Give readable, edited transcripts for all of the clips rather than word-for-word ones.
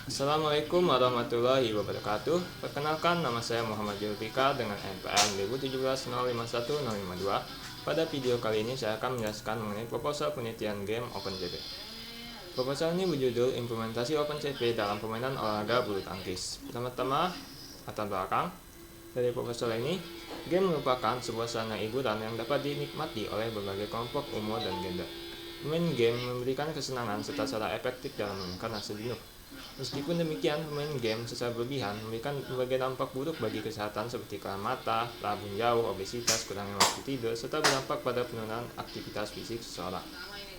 Assalamualaikum warahmatullahi wabarakatuh. Perkenalkan, nama saya Muhammad Julfika dengan NPM 2017-051-052. Pada video kali ini saya akan menjelaskan mengenai proposal penelitian game OpenCP. Proposal ini berjudul Implementasi OpenCP dalam permainan olahraga bulu tangkis. Pertama-tama, latar belakang. Dari proposal ini, game merupakan sebuah sarana hiburan yang dapat dinikmati oleh berbagai kelompok umur dan gender. Bermain game memberikan kesenangan serta secara efektif dalam menurunkan rasa jenuh. Meskipun demikian, bermain game secara berlebihan memberikan berbagai dampak buruk bagi kesehatan seperti keram mata, labun jauh, obesitas, kurangnya waktu tidur, serta berdampak pada penurunan aktivitas fisik seseorang.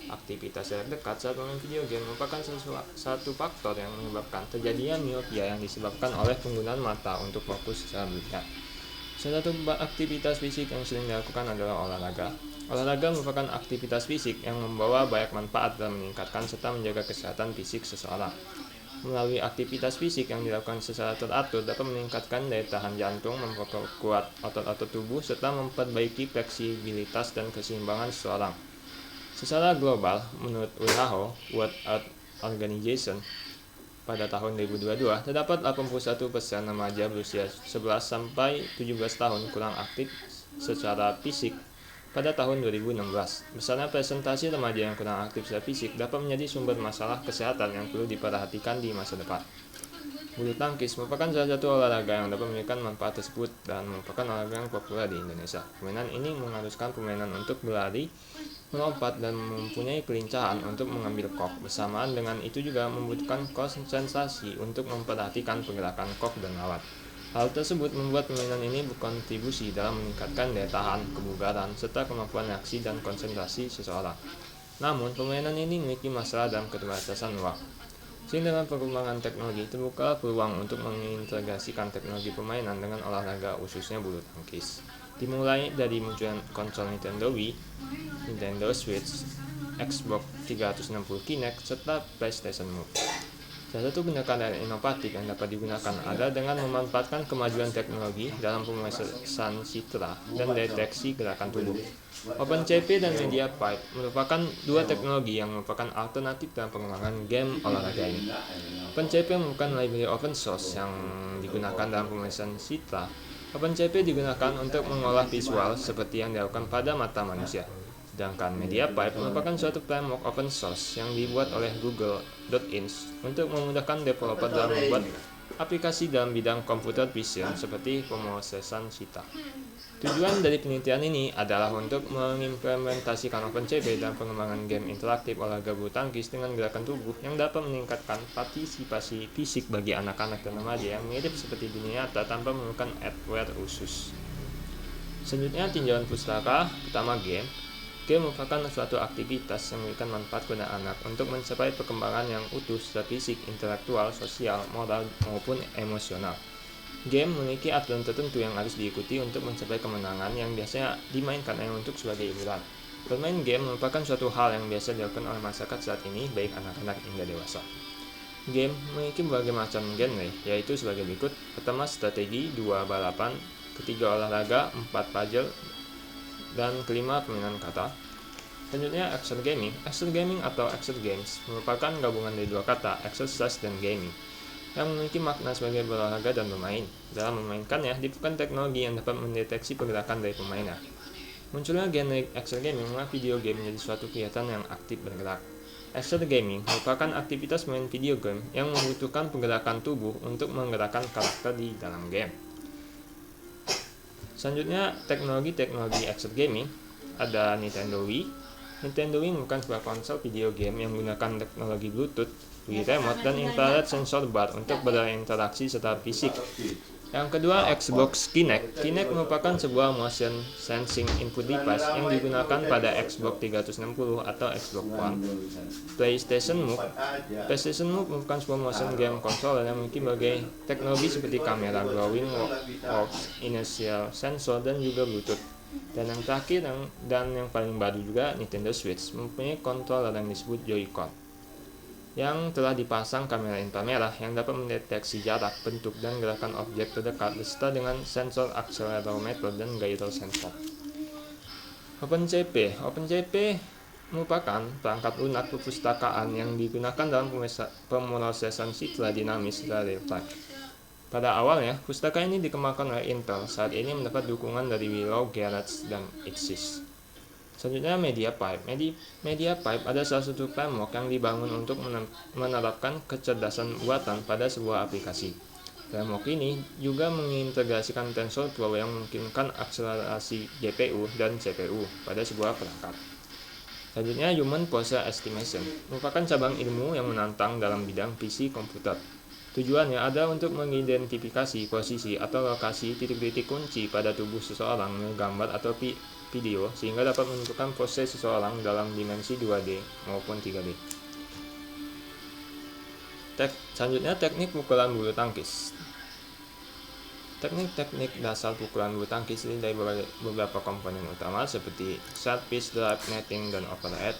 Aktivitas jarak dekat saat bermain video game merupakan satu faktor yang menyebabkan terjadinya miopia yang disebabkan oleh penggunaan mata untuk fokus secara berlebihan. Salah satu aktivitas fisik yang sering dilakukan adalah olahraga. Olahraga merupakan aktivitas fisik yang membawa banyak manfaat dalam meningkatkan serta menjaga kesehatan fisik seseorang. Melalui aktivitas fisik yang dilakukan secara teratur dapat meningkatkan daya tahan jantung, memperkuat otot-otot tubuh, serta memperbaiki fleksibilitas dan keseimbangan seseorang. Secara global, menurut WHO, World Health Organization, pada tahun 2022, terdapat 81% remaja berusia 11-17 tahun kurang aktif secara fisik pada tahun 2016. Besarnya presentasi remaja yang kurang aktif secara fisik dapat menjadi sumber masalah kesehatan yang perlu diperhatikan di masa depan. Bulu tangkis merupakan salah satu olahraga yang dapat memberikan manfaat tersebut dan merupakan olahraga yang populer di Indonesia. Permainan ini mengharuskan permainan untuk berlari, melompat, dan mempunyai kelincahan untuk mengambil kok. Bersamaan dengan itu juga membutuhkan konsentrasi untuk memperhatikan pergerakan kok dan lawan. Hal tersebut membuat permainan ini berkontribusi dalam meningkatkan daya tahan, kebugaran, serta kemampuan reaksi dan konsentrasi seseorang. Namun, permainan ini memiliki masalah dalam keterbatasan ruang. Sehingga dengan perkembangan teknologi, terbuka peluang untuk mengintegrasikan teknologi permainan dengan olahraga khususnya bulu tangkis. Dimulai dari munculnya konsol Nintendo Wii, Nintendo Switch, Xbox 360 Kinect, serta PlayStation Move. Salah satu pendekatan inovatif yang dapat digunakan adalah dengan memanfaatkan kemajuan teknologi dalam pemrosesan citra dan deteksi gerakan tubuh. OpenCP dan MediaPipe merupakan dua teknologi yang merupakan alternatif dalam pengembangan game olahraga ini. OpenCP merupakan library open source yang digunakan dalam pemrosesan citra. OpenCP digunakan untuk mengolah visual seperti yang dilakukan pada mata manusia. Sedangkan MediaPipe merupakan suatu framework open source yang dibuat oleh Google.ins untuk memudahkan developer dalam membuat aplikasi dalam bidang computer vision seperti pemrosesan citra. Tujuan dari penelitian ini adalah untuk mengimplementasikan OpenCP dalam pengembangan game interaktif olahraga bulu tangkis dengan gerakan tubuh yang dapat meningkatkan partisipasi fisik bagi anak-anak dan remaja yang mirip seperti dunia nyata tanpa memerlukan hardware khusus. Selanjutnya, tinjauan pustaka. Pertama, game. Game merupakan suatu aktivitas yang memberikan manfaat kepada anak untuk mencapai perkembangan yang utuh secara fisik, intelektual, sosial, moral, maupun emosional. Game memiliki aturan tertentu yang harus diikuti untuk mencapai kemenangan yang biasanya dimainkan hanya untuk sebagai hiburan. Bermain game merupakan suatu hal yang biasa dilakukan oleh masyarakat saat ini, baik anak-anak hingga dewasa. Game memiliki berbagai macam genre, yaitu sebagai berikut. Pertama, strategi, 2 balapan, ketiga olahraga, 4 puzzle, dan kelima permainan kata. Selanjutnya, action gaming. Action gaming atau action games merupakan gabungan dari dua kata, exercise dan gaming, yang memiliki makna sebagai berolahraga dan bermain. Dalam memainkannya, diperlukan teknologi yang dapat mendeteksi pergerakan dari pemainnya. Munculnya genre action gaming membuat video game menjadi suatu kegiatan yang aktif bergerak. Action gaming merupakan aktivitas main video game yang membutuhkan pergerakan tubuh untuk menggerakkan karakter di dalam game. Selanjutnya, teknologi action gaming. Ada Nintendo Wii. Nintendo Wii merupakan sebuah konsol video game yang menggunakan teknologi Bluetooth, Wii Remote, dan infrared sensor bar untuk berinteraksi secara fisik. Yang kedua, Xbox Kinect. Kinect merupakan sebuah motion sensing input device yang digunakan pada Xbox 360 atau Xbox One. PlayStation Move. PlayStation Move merupakan sebuah motion game controller yang memiliki berbagai teknologi seperti kamera, glowing works, inertial sensor, dan juga Bluetooth. Dan yang terakhir dan yang paling baru juga, Nintendo Switch mempunyai controller yang disebut Joy-Con, yang telah dipasang kamera inframerah yang dapat mendeteksi jarak, bentuk, dan gerakan objek terdekat beserta dengan sensor akselerometer dan gyro sensor. OpenCP merupakan perangkat lunak perpustakaan yang digunakan dalam pemrosesan citra dinamis secara real-time. Pada awalnya, pustaka ini dikembangkan oleh Intel, saat ini mendapat dukungan dari Willow, Garage, dan Axis. Selanjutnya MediaPipe. MediaPipe adalah salah satu framework yang dibangun untuk menerapkan kecerdasan buatan pada sebuah aplikasi. Framework ini juga mengintegrasikan TensorFlow yang memungkinkan akselerasi GPU dan CPU pada sebuah perangkat. Selanjutnya Human Pose Estimation merupakan cabang ilmu yang menantang dalam bidang PC komputer. Tujuannya adalah untuk mengidentifikasi posisi atau lokasi titik-titik kunci pada tubuh seseorang melalui gambar atau video sehingga dapat menentukan pose seseorang dalam dimensi 2D maupun 3D. Selanjutnya teknik pukulan bulu tangkis. Teknik-teknik dasar pukulan bulu tangkis ini dari beberapa komponen utama seperti set piece, drive, netting, dan overhead.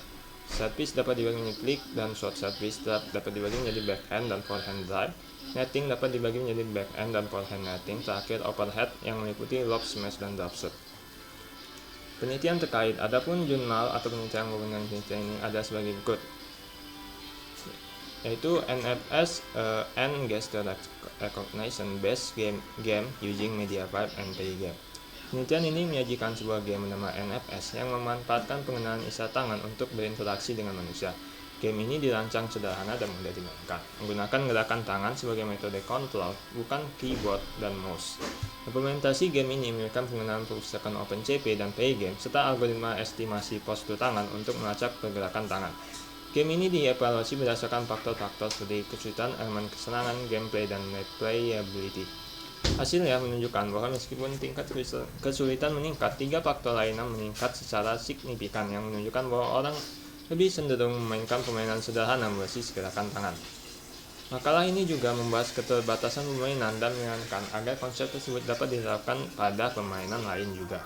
Set piece dapat dibagi menjadi flick dan short set piece dapat dibagi menjadi backhand dan forehand drive. Netting dapat dibagi menjadi backhand dan forehand netting. Terakhir overhead yang meliputi lob smash dan drop shot. Penelitian terkait, adapun jurnal atau penelitian hubungan penelitian ini ada sebagai berikut, yaitu NFS and Gesture Recognition Based Game Using MediaPipe and Paygame. Penelitian ini menyajikan sebuah game bernama NFS yang memanfaatkan pengenalan isyarat tangan untuk berinteraksi dengan manusia. Game ini dirancang sederhana dan mudah dimainkan, menggunakan gerakan tangan sebagai metode kontrol, bukan keyboard dan mouse. Implementasi game ini memberikan pengenalan perpustakaan OpenCV dan Paygame serta algoritma estimasi postur tangan untuk melacak pergerakan tangan. Game ini dievaluasi berdasarkan faktor-faktor seperti kesulitan, elemen kesenangan, gameplay, dan replayability. Hasilnya menunjukkan bahwa meskipun tingkat kesulitan meningkat, 3 faktor lainnya meningkat secara signifikan yang menunjukkan bahwa orang lebih cenderung memainkan permainan sederhana berbasis gerakan tangan. Makalah ini juga membahas keterbatasan permainan dan menyarankan agar konsep tersebut dapat diterapkan pada permainan lain juga.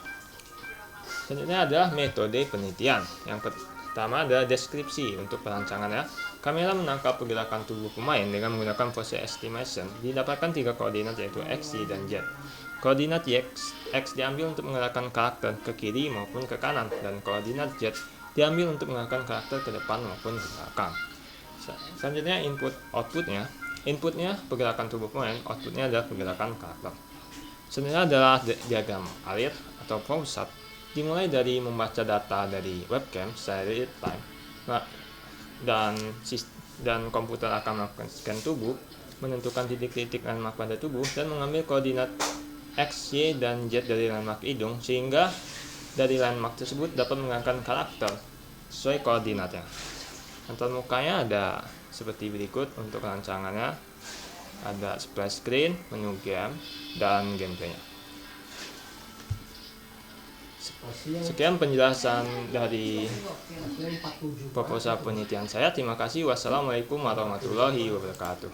Selanjutnya adalah metode penelitian. Yang pertama adalah deskripsi. Untuk perancangannya, kamera menangkap pergerakan tubuh pemain dengan menggunakan pose estimation. Didapatkan 3 koordinat yaitu X, Y, dan Z. Koordinat X diambil untuk mengarahkan karakter ke kiri maupun ke kanan, dan koordinat Z diambil untuk mengarahkan karakter ke depan maupun ke belakang. Selanjutnya outputnya pergerakan tubuh pemain, outputnya adalah pergerakan karakter. Selanjutnya adalah diagram alir atau flowchart, dimulai dari membaca data dari webcam secara real time, dan komputer akan melakukan scan tubuh, menentukan titik-titik landmark pada tubuh, dan mengambil koordinat X, Y, dan Z dari landmark hidung, sehingga dari landmark tersebut dapat menggunakan karakter sesuai koordinatnya. Antarmukanya ada seperti berikut. Untuk rancangannya ada splash screen, menu game, dan gameplaynya. Sekian penjelasan dari proposal penelitian saya. Terima kasih. Wassalamualaikum warahmatullahi wabarakatuh.